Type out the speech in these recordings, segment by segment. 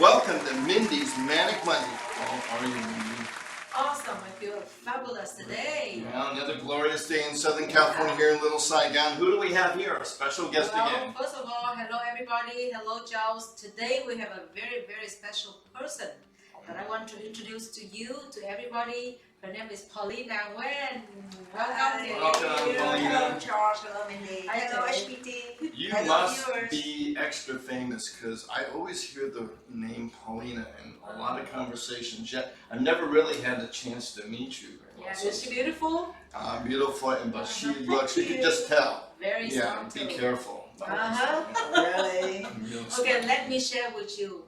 Welcome to Mindy's Manic Monday. How are you, Mindy? Awesome. I feel fabulous today. Yeah, another glorious day in Southern California here in Little Saigon. Who do we have here? Our special guest again. First of all, hello everybody. Hello, Giles. Today we have a very, very special person that I want to introduce to you, to everybody. Her name is Paulina Nguyen. Welcome. Welcome, Paulina. Hello, Charles. Hello, Mindy. Hi, Hello, Mindy. HPT. You Hello, must viewers. be extra famous because I always hear the name Paulina in a lot of conversations. Yet I've never really had the chance to meet you. Yeah, is she beautiful? Beautiful, but she looks, you can just tell. Very Yeah, smart be too. careful. Really? Okay, let me share with you.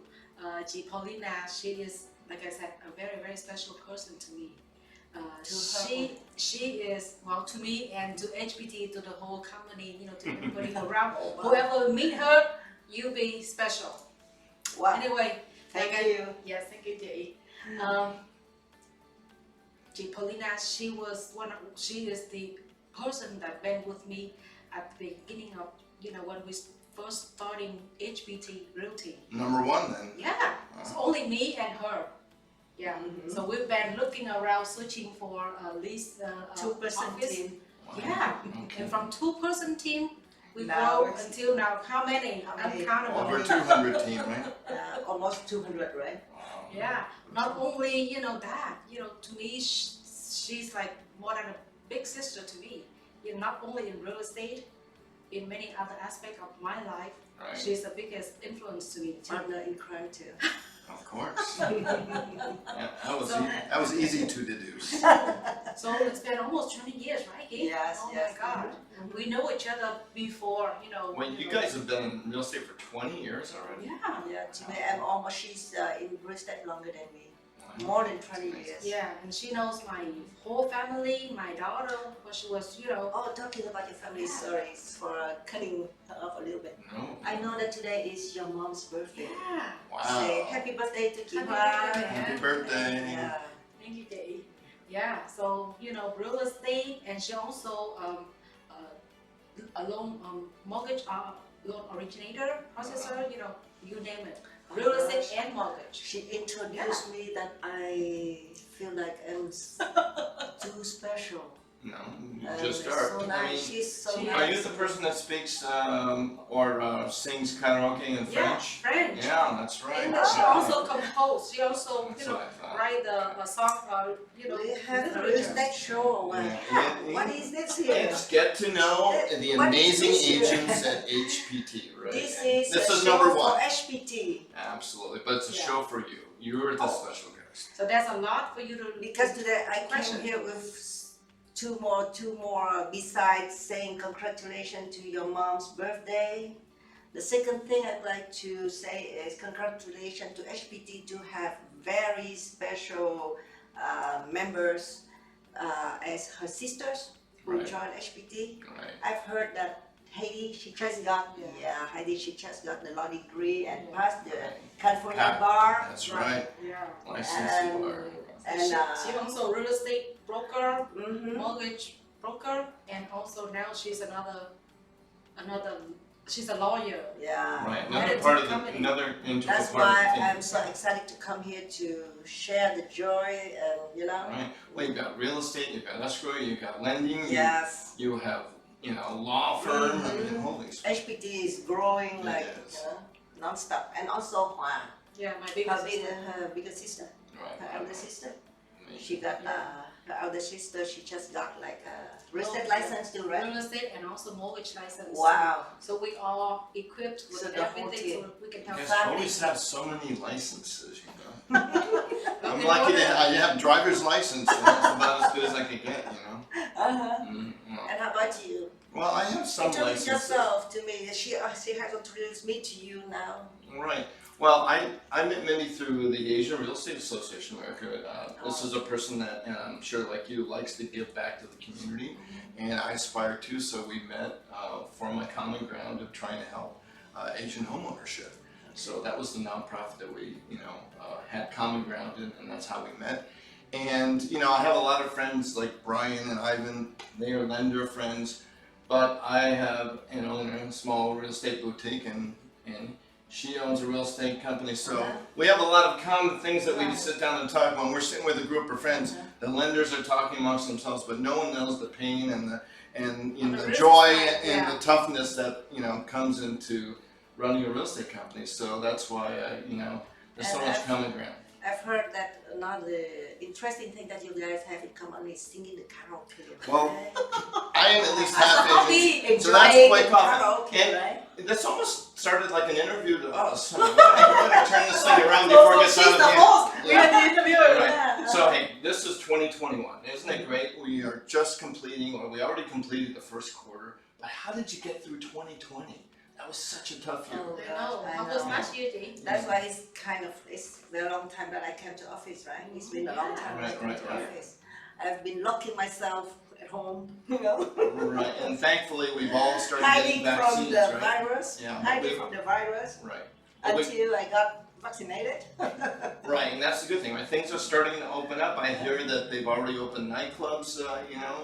Paulina, she is, like I said, a very, very special person to me. She is, well, to me and to HPT, to the whole company, you know, to everybody around. Whoever meet her, you be special. Wow. Anyway, Thank you. Yes, thank you, Jay. Paulina, she is the person that been with me at the beginning of, you know, when we first starting HPT Realtor. Number one then. Yeah, it's only me and her. Yeah, so we've been looking around searching for at least Two-person office. team. Yeah, Okay. and from two-person team, we Now grow until now. How many? Uncountable. Over 200 team, right? Almost 200, right? Wow. Yeah, not only, you know, that, you know, to me, she's like more than a big sister to me. You know, not only in real estate, in many other aspects of my life, Right. she's the biggest influence to me too. Partner in crime too. Of course. Yeah, that was easy to deduce. So it's been almost 20 years, right, Gabe? Yes, Oh yes. my God. We know each other before, you know. Wait, you guys have been in real estate for 20 years already? Yeah. Yeah, to me, she's in real estate longer than me. More than 20 years. Yeah, and she knows my whole family, my daughter, but she was, you know. Oh, talking about your family, sorry for cutting her off a little bit. No. I know that today is your mom's birthday. Yeah. Wow. Say happy birthday to Kim. Happy birthday. Yeah. Thank you, Dave. Yeah, so, you know, real estate, and she also a loan mortgage loan originator, processor, you know, you name it. Real estate and mortgage. She introduced me that I feel like I'm too special. No, you just are. So I nice. mean, She's so she- are you nice. the person that speaks or sings karaoke in Yeah, French? French. Yeah, that's right. And she also composed. She also, That's you know, what I thought. write the song, you know, We have a real literature. estate show. Yeah. What is this here? Let's get to know the What is amazing this here? agents at HPT, right? This This is a is show number for one. HPT. Absolutely, but it's a Yeah. show for you. You're the special guest. So there's a lot for you to. Because today I Question. came here with two more besides saying congratulations to your mom's birthday. The second thing I'd like to say is congratulations to HPT to have very special members as her sisters who Right. joined HPT. Right. I've heard that Heidi, she just got the law degree and passed the California bar. That's right. Yeah. Licensed bar. And She also real estate broker, mhm. mortgage broker, and also now she's she's a lawyer. Yeah. Right. Right, Another it's part a of company. another integral That's part why of the team. I'm so excited to come here to share the joy and Right. Well, you've got real estate, you've got escrow, you've got lending. Yes. You have, you know, law firm. I mean, holy smokes. HPT is growing It like is. non-stop. And also Hua, Yeah, my her biggest bigger sister, Right. her elder sister. Amazing. She got her elder sister. She just got like a real estate license too, right? real estate and also mortgage license. Wow. So we are equipped with So the whole everything team. so we can You help. guys family. always have so many licenses, you know. I'm lucky to have driver's license, and that's about as good as I can get, you know. Well, And how about you? well, I have some Introduce licenses. yourself to me. She has introduced me to you now. Right. Well, I met Mindy through the Asian Real Estate Association of America. This is a person that, and I'm sure like you, likes to give back to the community, and I aspire to. So we met for my common ground of trying to help Asian homeownership. So that was the nonprofit that we, you know, had common ground in, and that's how we met. And you know, I have a lot of friends like Brian and Ivan. They are lender friends, but I have an owner in a small real estate boutique, and She owns a real estate company, so Uh-huh. we have a lot of common things that we can Right. sit down and talk when we're sitting with a group of friends. Uh-huh. The lenders are talking amongst themselves, but no one knows the pain and On the the real joy estate side, and yeah. the toughness that comes into running a real estate company. So that's why there's so And much I've- common ground. I've heard that another interesting thing that you guys have in common is singing the karaoke. Well, right? I am at least As a half hobby, Asian, so that's enjoying quite the common. karaoke, And right? this almost started like an interview to us. I mean, we better turn this thing around before it gets she's out of the hand. host. Yeah. We are the interviewer. Right. Yeah. So hey, this is 2021. Isn't it great? We are just completing, or we already completed the first quarter. But how did you get through 2020? That was such a tough year. Oh, I know. gosh, I How was know. last year, Dee? That's why it's a long time that I came to office, right? It's been a long time that I came to Right. office. I've been locking myself at home, you know, Right, and thankfully we've all started hiding getting from vaccines, the right? virus, Yeah, hiding from the virus Right. But we- until I got vaccinated. Right, and that's the good thing, right? Things are starting to open up. I hear that they've already opened nightclubs,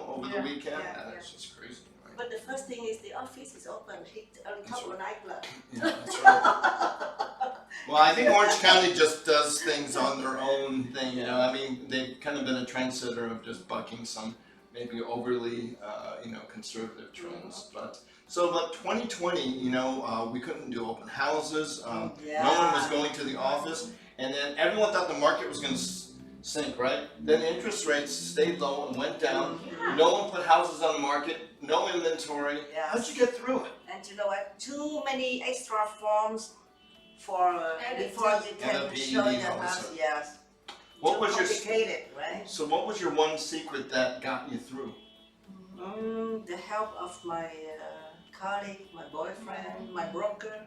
over the Yeah, weekend. yeah, That's just crazy, right? But the first thing is the office is open. Hit a couple of nightclubs. Yeah, that's right. Well, I think Orange County just does things on their own thing, I mean, they've kind of been a trendsetter of just bucking some maybe overly, conservative trends. But 2020, we couldn't do open houses. No one was going to the office, and then everyone thought the market was going to sink, right? Then interest rates stayed low and went down. Yeah. No one put houses on the market, no inventory. Yes. How'd you get through it? And you know what? Too many extra forms for before you And can a show PED your and all this house. stuff. Yes. What Too was your complicated, right? So what was your one secret that got you through? The help of my colleague, my boyfriend, my broker.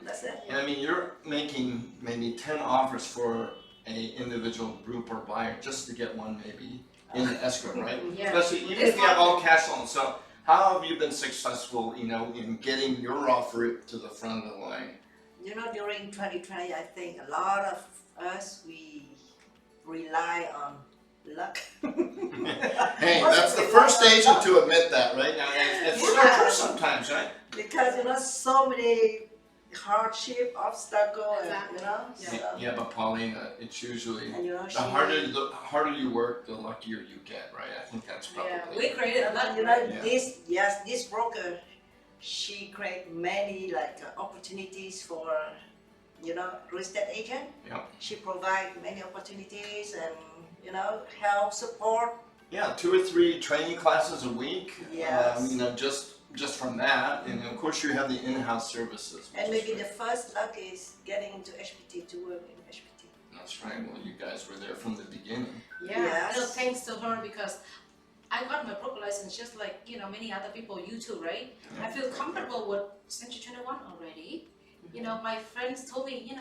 That's it. And I mean, you're making maybe 10 offers for a individual group or buyer just to get one maybe in escrow, right? Yeah. Especially even if you have all cash loans. So how have you been successful, in getting your offer to the front of the line? You know, during 2020, I think a lot of us, we rely on luck. Hey, that's the first agent to admit that, right? Now, it's Yeah. true sometimes, right? Because, so many hardship, obstacle, and, Exactly. so, Yeah, but Paulina, it's usually and the harder you work, the luckier you get, right? I think that's probably. Yeah, we created a lot, you know, right? this broker, she create many opportunities for, real estate agent. Yeah. She provide many opportunities and, help, support. Yeah, 2 or 3 training classes a week. Yes. Just from that, and of course you have the in-house services. which And is maybe the great. first luck is getting into HPT, to work in HPT. That's right. Well, you guys were there from the beginning. Yeah, Yes. no, thanks to her because I got my broker license just like many other people, you too, right? I feel comfortable with Century 21 already. My friends told me,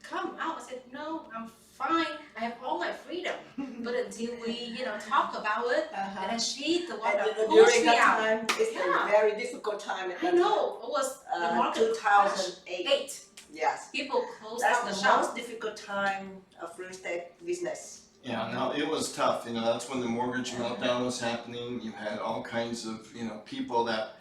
come out. I said no, I'm fine. I have all my freedom. But until we, talk about it, and then she's the one And that pushed during me that out. time, it's Yeah. a very difficult time. At I that know it was the time. market 2008. 8. Yes. People closed That's down the the shop. most difficult time of real estate business. Yeah, no, it was tough. That's when the mortgage meltdown was happening. You had all kinds of, people that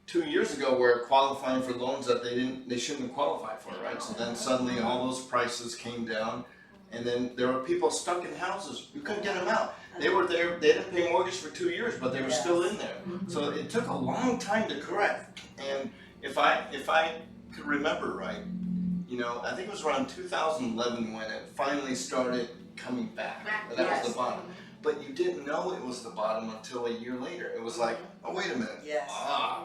2 years ago were qualifying for loans that they shouldn't have qualified for, right? So then suddenly all those prices came down, and then there were people stuck in houses. You couldn't get them out. They were there. They didn't pay mortgage for 2 years, but they were still in there. So it took a long time to correct. And if I could remember right, I think it was around 2011 when it finally started coming back. That was the bottom. But you didn't know it was the bottom until a year later. It was like, oh, wait a minute. Yes.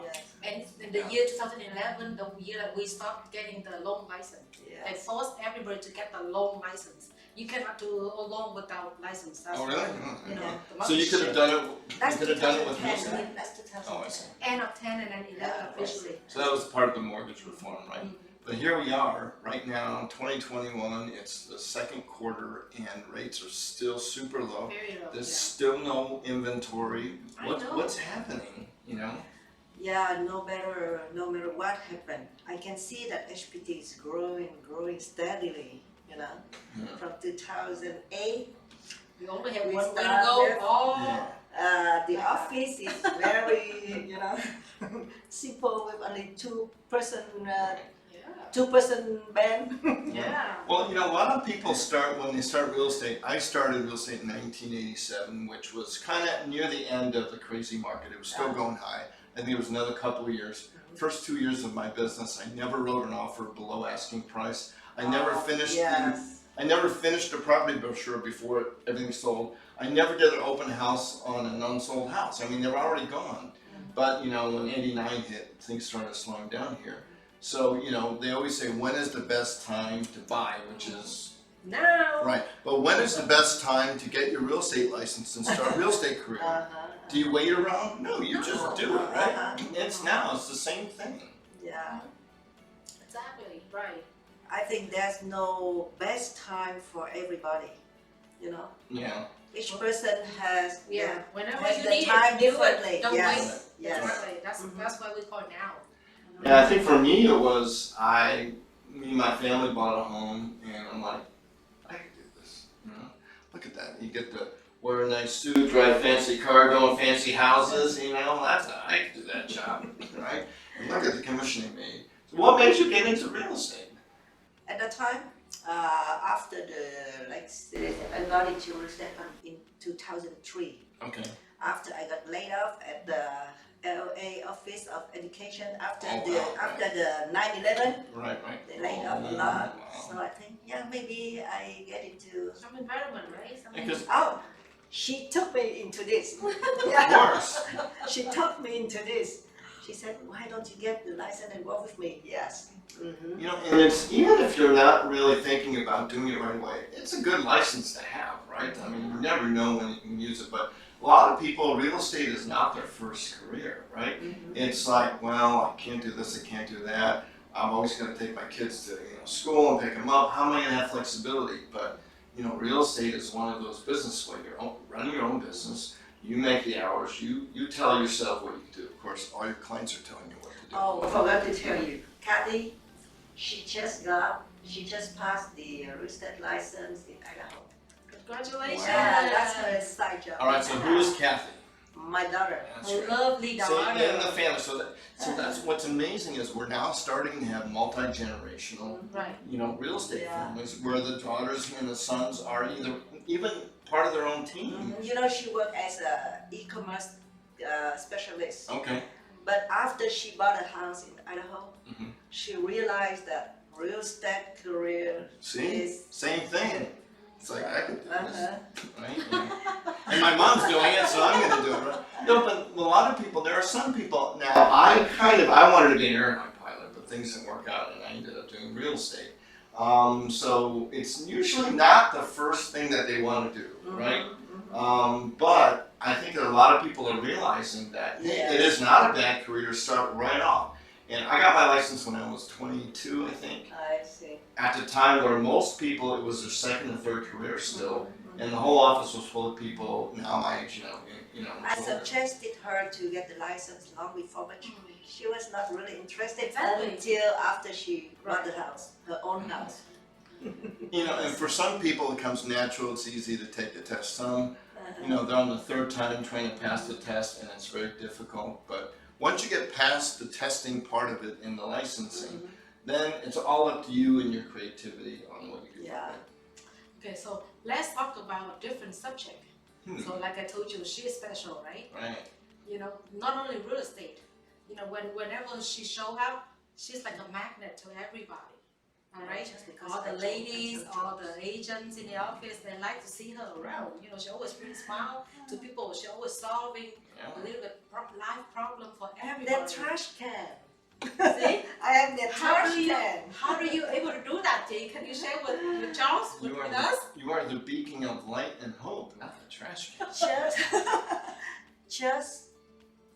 Yes. And in the year 2011, the year that we stopped getting the loan license, they Yes. forced everybody to get the loan license. You cannot do a loan without license. That's Oh, really? the So market you could have shift. done it. That's You could have done it with real 2010. estate. That's 2010. Oh, I see. End of 10 and then 11 officially. So that was part of the mortgage reform, right? But here we are, right now, 2021. It's the second quarter, and rates are still super low. Very low. There's still no inventory. I know. What's happening? Yeah, no matter what happened, I can see that HPT is growing steadily. From 2008, We only have We one way to started- go. Oh, the office is very, simple with only two-person Yeah. band. Yeah. Well, you know, a lot of people start when they start real estate. I started real estate in 1987, which was kind of near the end of the crazy market. It was still going high. I think it was another couple of years. First 2 years of my business, I never wrote an offer below asking price. I never finished I never finished a property brochure before everything sold. I never did an open house on an unsold house. I mean, they were already gone. But, you know, when 89 hit, things started slowing down here. So, you know, they always say, when is the best time to buy, which is Now. right. But when is the best time to get your real estate license and start a real estate career? Do you wait around? No, you just do it, right? It's now, it's the same thing. Yeah. Exactly. Right. I think there's no best time for everybody, you know. Yeah. Each person has Yeah. Whenever has you the need time it, do it. differently. Don't Yes. wait. Yes. Exactly. That's why we call it now. And I think for me it was me and my family bought a home and I'm like, I can do this. You know? Look at that. You get to wear a nice suit, drive fancy car, go in fancy houses, you know, I can do that job. Right? And look at the commission they made. So what made you get into real estate? At that time, after I got into real estate in 2003. Okay. After I got laid off at the LA Office of Education after Oh, wow, the 9/11, Right. they laid off a lot. Wow. So I think maybe I get into. Some environment, right? Because Oh, she took me into this. of course. She took me into this. She said, "Why don't you get the license and work with me?" Yes. You know, and it's even if you're not really thinking about doing it right away, it's a good license to have, right? I mean, you never know when you can use it, but a lot of people, real estate is not their first career, right? It's like, well, I can't do this, I can't do that. I'm always going to take my kids to school and pick them up. How am I going to have flexibility? But real estate is one of those businesses where you're running your own business. You make the hours. You tell yourself what you can do. Of course, all your clients are telling you what to do. Oh, I forgot to tell you, Kathy, she just passed the real estate license in Idaho. Congratulations. Yeah, that's her side job. All right. So who is Kathy? My daughter. That's A right. lovely So daughter. in the family, so that's what's amazing is we're now starting to have multi-generational, Right. real estate Yeah. families where the daughters and the sons are even part of their own team. She worked as a e-commerce specialist. Okay. But after she bought a house in Idaho, Mhm. she realized that real estate career See, is. same thing. It's like I can do this, Uh-huh. right? And my mom's doing it, so I'm going to do it. Right? No, but a lot of people. There are some people now. I wanted to be an airline pilot, but things didn't work out, and I ended up doing real estate. So it's usually not the first thing that they want to do, right? But I think that a lot of people are realizing that hey, it is not a bad career to start right off. And I got my license when I was 22, I think. I see. At the time where most people, it was their second and third career still. And the whole office was full of people now my age, I so- suggested her to get the license long before, but she was not really interested Exactly. until after she bought the house, her own house. And for some people it comes natural, it's easy to take the test. Some, they're on the third time trying to pass the test and it's very difficult. But once you get past the testing part of it in the licensing, then it's all up to you and your creativity on what you do. Yeah. Okay, so let's talk about a different subject. So like I told you, she's special, right? Right. Not only real estate. Whenever she show up, she's like a magnet to everybody. All right, Just because all I the told ladies, her. all the agents in the office, they like to see her around. She always brings smile to people. She always solving a little bit life problem for everybody. That trash can. See? I have that trash can. How are you able to do that, Jay? Can you share with Charles, with us? You are the beacon of light and hope, not the trash can. Just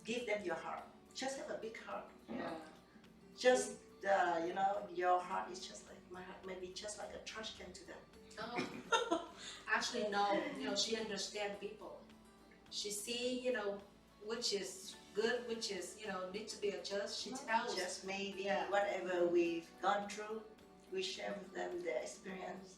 give them your heart. Just have a big heart. Yeah. Just your heart is just like my heart, maybe just like a trash can to them. Oh. Actually, no. She understands people. She see, which is good, which is, need to be adjusted. She tells. Just maybe whatever we've gone through, we share with them their experience.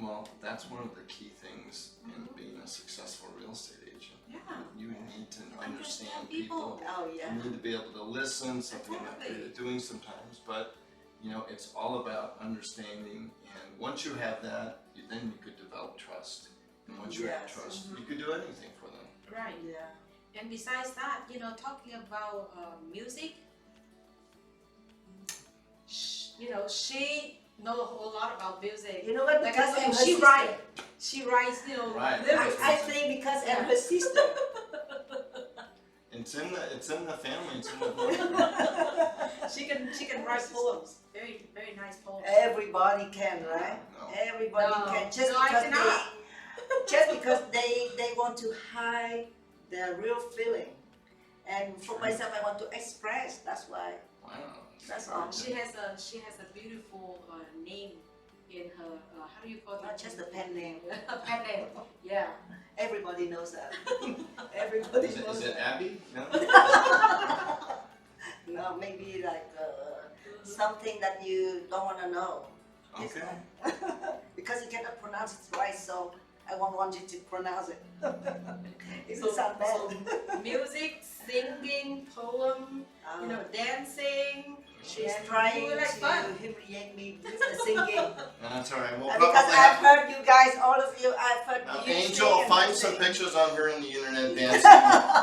Well, that's one of the key things in being a successful real estate agent. conversation. Yeah. You need to understand people. Oh yeah. You need to be able to listen, something I'm not great at doing sometimes, but it's all about understanding, and once you have that, then you could develop trust. And once you have Yes. trust, you could do anything for them. Right. Yeah. And besides that, talking about music, she knows a whole lot about music. You know what? Like Because I and told her you, sister. she writes, Right. lyrics. I think because and her sister. It's in the family. It's in the family. She can write poems. Very, very nice poems. Everybody can, right? No. Everybody No. can. No, I cannot. Just because they want to hide their real feeling. And for myself, I want to express. That's why. Wow. That's all. She has a beautiful name in her. How do you call it? Not just a pen name. A pen name. Yeah. Everybody knows that. Everybody knows Is it that. Abby? No. No, maybe like something that you don't want to know. It's Okay. like- because you cannot pronounce it right, so I won't want you to pronounce it. It So- will sound bad. so music, singing, poem, dancing. She's and trying doing like to fun. humiliate me with the singing. That's all right. We'll Because probably I've have. heard you guys, all of you, I've heard Now, you Angel, sing and find you some sing. pictures on her on the internet dancing.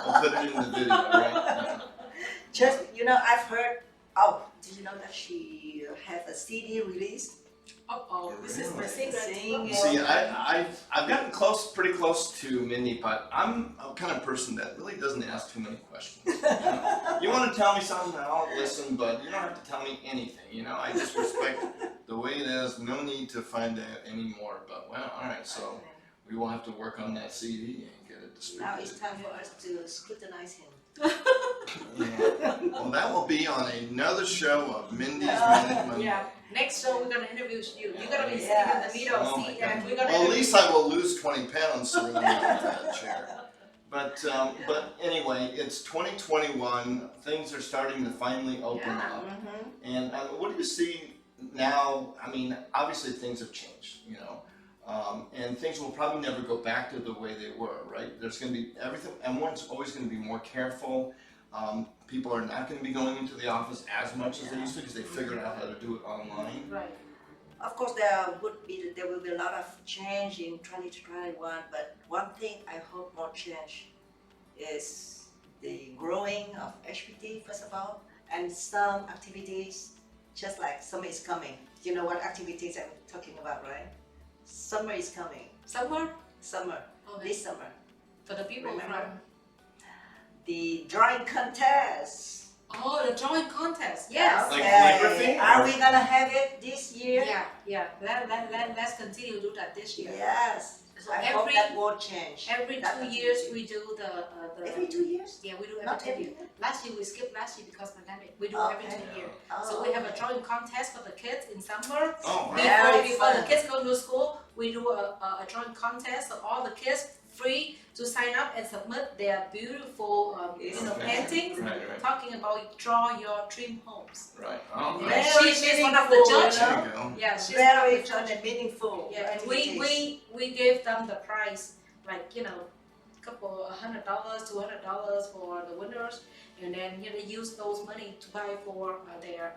We'll put it in the video, right? Just, I've heard, did you know that she have a CD released? Oh, this is my Really? secret. Singing. See, I've gotten pretty close to Mindy, but I'm a kind of person that really doesn't ask too many questions. You want to tell me something, I'll listen, but you don't have to tell me anything. I just respect the way it is. No need to find out any more. But well, all right. So we will have to work on that CD and get it Now distributed. it's time for us to scrutinize him. Yeah. Well, that will be on another show of Mindy's Manic Monday. Yeah. Next show we're gonna interview you. You're gonna be sitting Yes. in the middle Oh my seat, and God. we're gonna. Well, at interview least I will lose 20 pounds sitting in that chair. But anyway, it's 2021. Things are starting to finally open Yeah. up. Mm-hmm. And what do you see now? I mean, obviously things have changed, and things will probably never go back to the way they were, right? There's going to be everything. Everyone's always going to be more careful. People are not going to be going into the office as much as they used to because they figured out how to do it online. Right. Of course, there will be a lot of change in 2021, but one thing I hope won't change is the growing of HPT, first of all, and some activities, just like summer is coming. You know what activities I'm talking about, right? Summer is coming. Somewhere. Summer, Okay. this summer. For the people Remember? from. The drawing contest. Oh, the drawing contest. Yes. Like Okay. calligraphy? Are we gonna have it this year? Yeah. Let's continue to do that this year. Yes. So I hope every that won't change. every That 2 will years change. we do the. Every 2 years? Yeah, we do every Not 2 every years. year? Last year we skipped last year because pandemic. We do every Okay. 2 years. Oh, So we have a okay. drawing contest for the kids in summer. Oh, wow. Very Before the fun. kids go to school, we do a drawing contest. So all the kids free to sign up and submit their beautiful, paintings. Right. Talking about draw your dream homes. Right. Oh, Yeah. nice. Very She's one of the meaningful, judge. There you go. Yeah, she's Very one of the fun judge. and meaningful. Yeah, and activities. we gave them the prize, like couple $100, $200 for the winners, and then they use those money to buy for their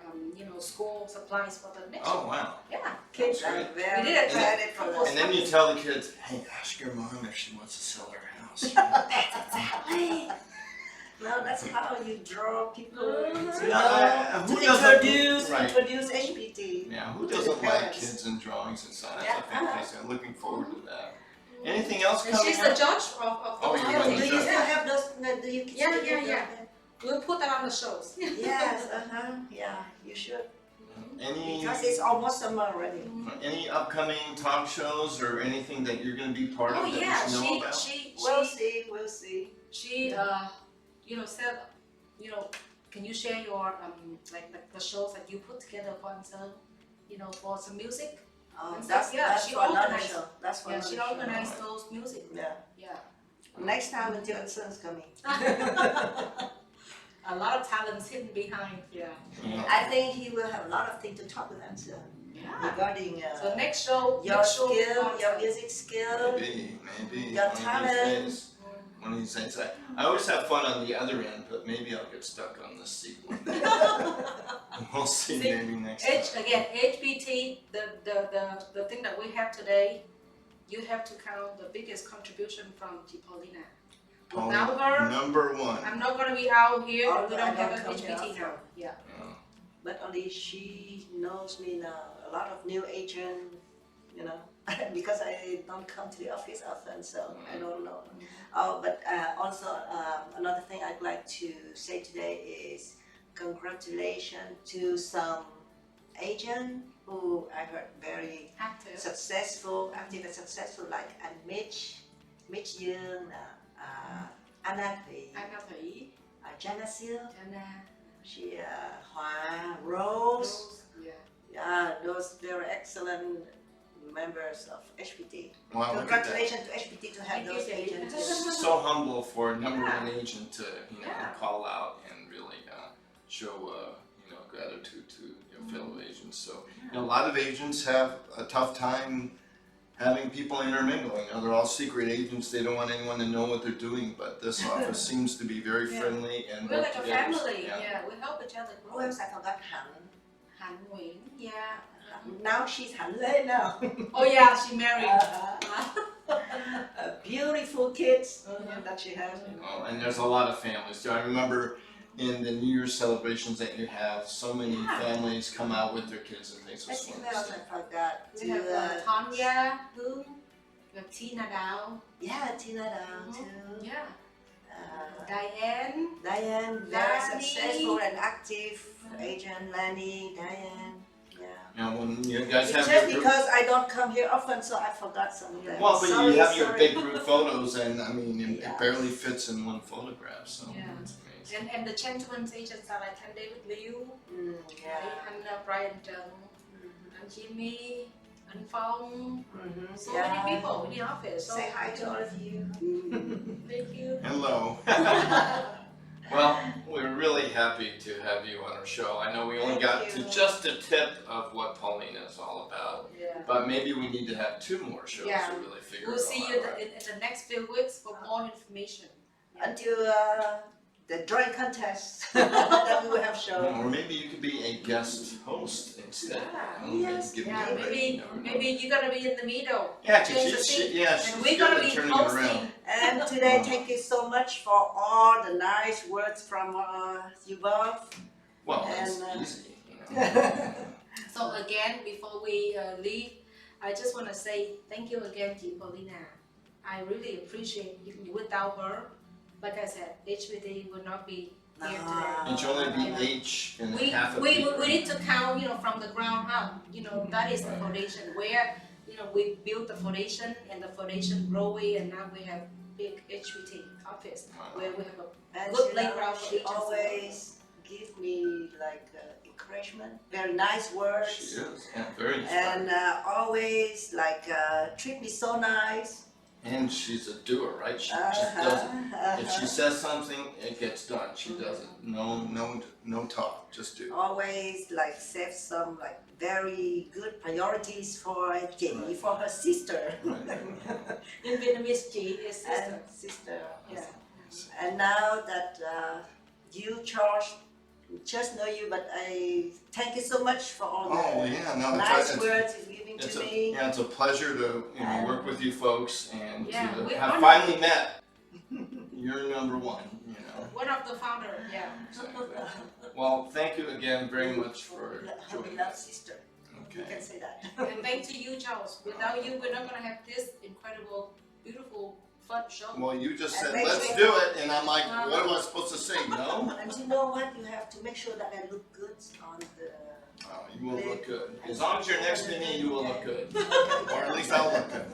school supplies for the next Oh, year. wow. Yeah. Kids That's are great. very We did it excited for couple- that. And then you tell the kids, hey, ask your mom if she wants to sell her house. Exactly. No, that's how you draw people Mhm. Yeah, to who doesn't- introduce right. HPT. Yeah, who To the doesn't like parents. kids and drawings and stuff? That's Yeah. fantastic. I'm looking forward to that. Anything else And coming she's the up? judge of Oh, those you're Do the you judge. still have those? Do you Yeah, still yeah, have yeah. those? We'll put that on the shows. Yes, yeah, you should. Any Because it's almost summer already. any upcoming talk shows or anything that you're going to be part Oh of that yeah, we should know about? We'll see. she said, can you share your like the shows that you put together for some, for some music? And That's, stuff, yeah, that's she for another organized- show. That's for Yeah, another she show. organized those music. Yeah. Yeah. Next time until the sun's coming. A lot of talents hidden behind. Yeah. Yeah. I think he will have a lot of things to talk with answer Yeah. regarding So next show, your next show skill, on your time. music skill. Maybe Your one of these talent. days. one of these days. I always have fun on the other end, but maybe I'll get stuck on this seat one day. We'll see, maybe next time. Again, HPT, the thing that we have today, you have to count the biggest contribution from Paulina. Without her, number one. I'm not gonna be out here. Oh, We no, I don't have don't an come here HPT now. often. Yeah. Oh. But only she knows me now. A lot of new agent, you know, because I don't come to the office often, so I don't know. Oh, but also another thing I'd like to say today is congratulations to some agent who I heard very Active. successful, active and successful, like Mitch Young, Anna Thủy, Anna Thủy, Jana Siêu, Anna, she, Hoa, Rose. yeah. Those very excellent members of HPT. Wow, look at that. Congratulations to HPT to have Thank you, those David. agents. So humble for number Yeah. one agent to Yeah. call out and really show gratitude to your fellow agents. So a lot of agents have a tough time having people intermingling. They're all secret agents. They don't want anyone to know what they're doing. But this office seems to be very Yeah. friendly and We're work like a together. family. Yeah, we help each other Who grow. else I forgot? Han. Han Nguyen, yeah. Now she's Han Lei now. Oh yeah, she married. Beautiful kids that she has. Oh, and there's a lot of families too. I remember in the New Year's celebrations that you have, so many families come out with their kids and things. Let's see what else I forgot. We have Tanya, who? We have Tina Dao. Yeah, Tina Dao too. Yeah. Uh, Diane. Diane, very Lani. successful and active agent. Lani, Diane. Yeah. Now, when you guys It's have just your group, because I don't come here often, so I forgot some of them. well, but Sorry, you have your sorry. big group photos, and I mean, Yeah. it barely fits in one photograph. So Yeah. it's amazing. And the gentlemen's agents are like Han David Liu, Yeah. and Brian Chung, and Jimmy, and Phong. So Yeah. many people in the office. So Say hi to all of you. Thank you. Hello. Well, we're really happy to have you on our show. I know we only Thank got you. to just a tip of what Paulina is all about, Yeah. but maybe we need to have 2 more shows Yeah. to really figure We'll it see all you out. in the next few weeks for more information. Until the drawing contest that we will have shown. Or maybe you could be a guest host instead. Yeah. You know, Yes. give me Yeah, a break, you never know. maybe you're gonna be in the middle. Yeah, 'cause change the she's seat, she's and we're good gonna at be turning it around. hosting. And today, thank you so much for all the nice words from you both. Well, And, it's easy. So again, before we leave, I just want to say thank you again to Paulina. I really appreciate you. Without her, like I said, HPT would not be here today. It should only be H and half a We P. need to count, from the ground up. That is the foundation where, we built the foundation and the foundation growing, and now we have big HPT office where we have a And good she, playground for she each of us. always give me like encouragement, very nice words. She is, yeah, very And inspiring. always like treat me so nice. And she's a doer, right? She just does it. If she says something, it gets done. She does it. No talk, just do. Always like set some like very good priorities for Jenny, for her sister. In Vietnamese, G is sister. And sister. Yeah. And now that you, Charles, just know you, but I thank you so much for all Oh the yeah, no, nice it's words you're giving it's to a me. yeah, it's a pleasure to work with you folks and Yeah, to we have honor- finally met. You're number one, One of the founder, yeah. Exactly. Well, thank you again very much for Her joining beloved us. sister. You Okay. can say that. And thanks to you, Charles. Without you, we're not gonna have this incredible, beautiful, fun show. Well, you just said, And make let's sure- do it, and I'm like, what am I supposed to say, no? And you know what? You have to make sure that I look good on the. Oh, you will look good. As long as you're next to me, you will look good. Or at least I'll look good.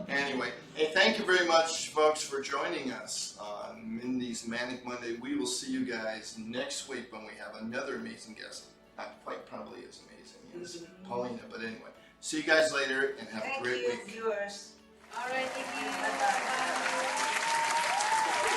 Anyway, hey, thank you very much, folks, for joining us on Mindy's Manic Monday. We will see you guys next week when we have another amazing guest. Not quite probably as amazing as Paulina, but anyway. See you guys later, and have a Thank great you, week. viewers. All right, thank you. Bye-bye. Bye.